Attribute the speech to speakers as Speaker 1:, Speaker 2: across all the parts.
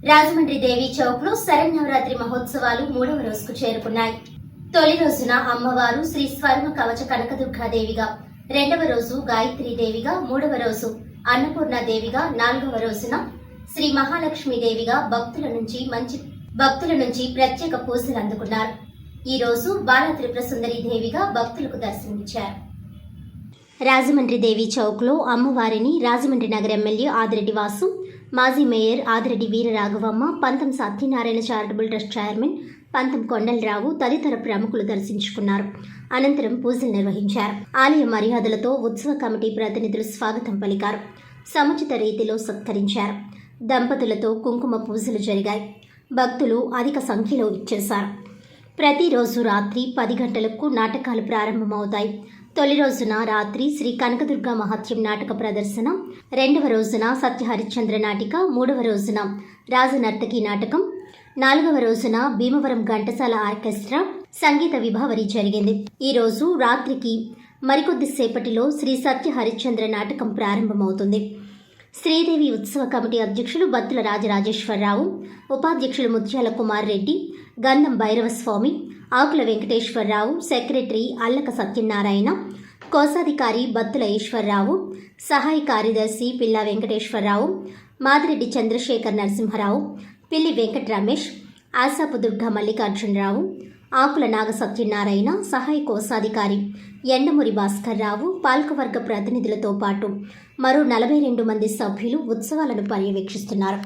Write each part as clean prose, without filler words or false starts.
Speaker 1: రాజమండ్రి దేవి చౌక్ లో శరన్నవరాత్రి మహోత్సవాలు 3వ రోజుకు చేరుకున్నాయి. తొలి రోజున అమ్మవారు శ్రీ స్వర్ణ కవచ కనకదుర్గాదేవిగా, 2వ రోజు గాయత్రీదేవిగా, 3వ రోజు అన్నపూర్ణాదేవిగా, 4వ రోజున శ్రీ మహాలక్ష్మీదేవిగా భక్తుల నుంచి ప్రత్యేక పూజలు అందుకున్నారు. ఈ రోజు బాల త్రిపుర సుందరి దేవిగా భక్తులకు దర్శనమిచ్చారు. రాజమండ్రి దేవి చౌక్ లో అమ్మవారిని రాజమండ్రి నగర ఎమ్మెల్యే ఆదిరెడ్డి వాసు, మాజీ మేయర్ ఆదిరెడ్డి వీరరాఘవమ్మ, పంతం సత్యనారాయణ చారిటబుల్ ట్రస్ట్ చైర్మన్ పంతం కొండలరావు తదితర ప్రముఖులు దర్శించుకున్నారు. అనంతరం పూజలు నిర్వహించారు. ఆలయ మర్యాదలతో ఉత్సవ కమిటీ ప్రతినిధులు స్వాగతం పలికారు. సముచిత రీతిలో సత్కరించారు. దంపతులతో కుంకుమ పూజలు జరిగాయి. భక్తులు అధిక సంఖ్యలో ఇచ్చేశారు. ప్రతిరోజు రాత్రి 10 గంటలకు నాటకాలు ప్రారంభమవుతాయి. తొలి రోజున రాత్రి శ్రీ కనకదుర్గ మహత్యం నాటక ప్రదర్శన, 2వ రోజున సత్యహరిశ్చంద్ర నాటిక, 3వ రోజున రాజనర్తకి నాటకం, 4వ రోజున భీమవరం ఘంటసాల ఆర్కెస్ట్రా సంగీత విభావరి జరిగింది. ఈ రోజు రాత్రికి మరికొద్దిసేపటిలో శ్రీ సత్యహరిశ్చంద్ర నాటకం ప్రారంభమవుతుంది. శ్రీదేవి ఉత్సవ కమిటీ అధ్యక్షులు బత్తుల రాజరాజేశ్వరరావు, ఉపాధ్యక్షులు ముత్యాల కుమార్ రెడ్డి, గంధం భైరవస్వామి, ఆకుల వెంకటేశ్వరరావు, సెక్రటరీ అల్లక సత్యనారాయణ, కోశాధికారి బత్తుల ఈశ్వరరావు, సహాయ కార్యదర్శి పిల్లా వెంకటేశ్వరరావు, మాదిరెడ్డి చంద్రశేఖర్ నరసింహరావు, పిల్లి వెంకట రమేష్, ఆసాపు దుర్గా మల్లికార్జునరావు, ఆకుల నాగ సత్యనారాయణ, సహాయ కోశాధికారి ఎండమూరి భాస్కర్రావు, పాలకవర్గ ప్రతినిధులతో పాటు మరో 42 మంది సభ్యులు ఉత్సవాలను పర్యవేక్షిస్తున్నారు.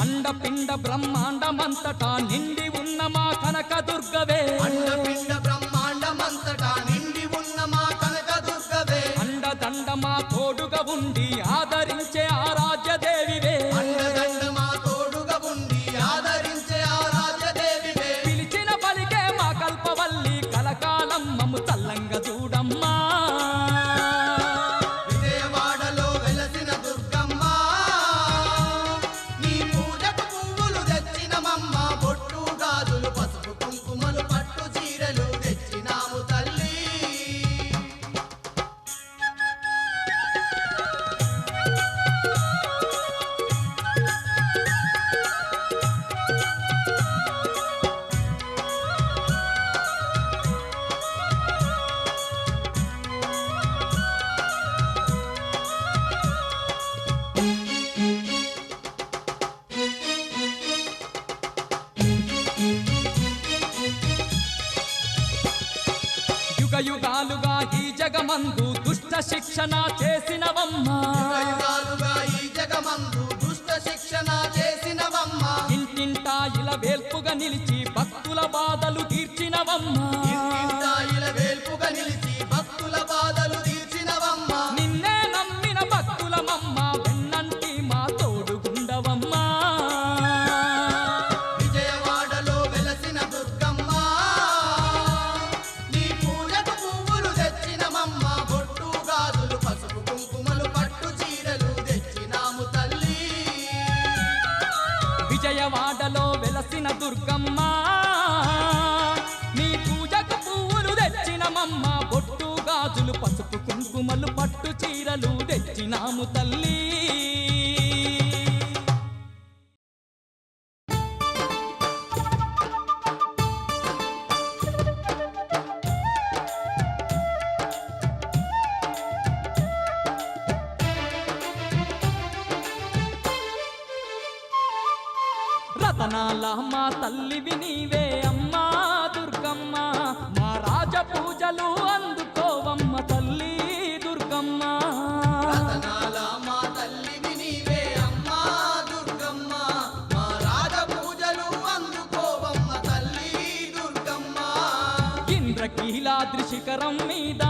Speaker 2: అండపిండ బ్రహ్మాండమంతటా నిండి ఉన్న మా కనకదుర్గవే,
Speaker 3: అండపిండ బ్రహ్మాండమంతటా నిండి ఉన్న మా కనకదుర్గవే,
Speaker 2: అండదండ మా తోడుగా ఉండి ఆదరించే ఆరాధ్యదేవివే,
Speaker 3: అండదండ మా తోడుగా ఉండి ఆదరించే ఆరాధ్యదేవివే,
Speaker 2: పిలిచిన పలికే మా కల్పవల్లి కలకాలం మమ్ము చల్లంగా చూడమ్మా.
Speaker 3: విజయవాడలో వెలసిన దుర్గమ్మ, నీ పూజకు పువ్వులు తెచ్చినమమ్మ, బొట్టు గాజులు పసుపు కుంకుమలు పట్టు చీరలు తెచ్చినాము తల్లి.
Speaker 2: యుగ యుగాలుగా ఈ జగమందు దుష్ట శిక్షణ చేసినవమ్మా,
Speaker 3: యుగాలుగా ఈ జగమందు దుష్ట శిక్షణ చేసినవమ్మ,
Speaker 2: ఇంటింటా ఇలా వేల్పుగా నిలిచి భక్తుల బాధలు తీర్చినవమ్మా,
Speaker 3: ఇంటింటా ఇలా వేల్పుగా నిలిచి భక్తుల బాధలు తీర్చినవమ్మ,
Speaker 2: నిన్నే నమ్మిన భక్తులమమ్మ వెన్నంటి మా తోడుగుండవమ్మా.
Speaker 3: విజయవాడలో వెలసిన దుర్గమ్మ, నీ పూజకు పువ్వులు తెచ్చినమమ్మ, బొట్టు గాజులు పసుపు కుంకుమలు పట్టు చీరలు తెచ్చినాము తల్లి.
Speaker 2: విజయవాడలో వెలసిన దుర్గమ్మ, నీ పూజకు పువ్వులు తెచ్చినమమ్మ, బొట్టు గాజులు పసుపు కుంకుమలు పట్టు చీరలు తెచ్చినాము తల్లి. రతనాల మా తల్లివి నీవే అమ్మా దుర్గమ్మ, మా రాజ పూజలు అందుకోవమ్మ తల్లి దుర్గమ్మ.
Speaker 3: రతనాల మా తల్లివి నీవే అమ్మా దుర్గమ్మ, మా రాజ పూజలు అందుకోవమ్మ తల్లి దుర్గమ్మ.
Speaker 2: ఇంద్రకీలాద్రి శిఖరం మీద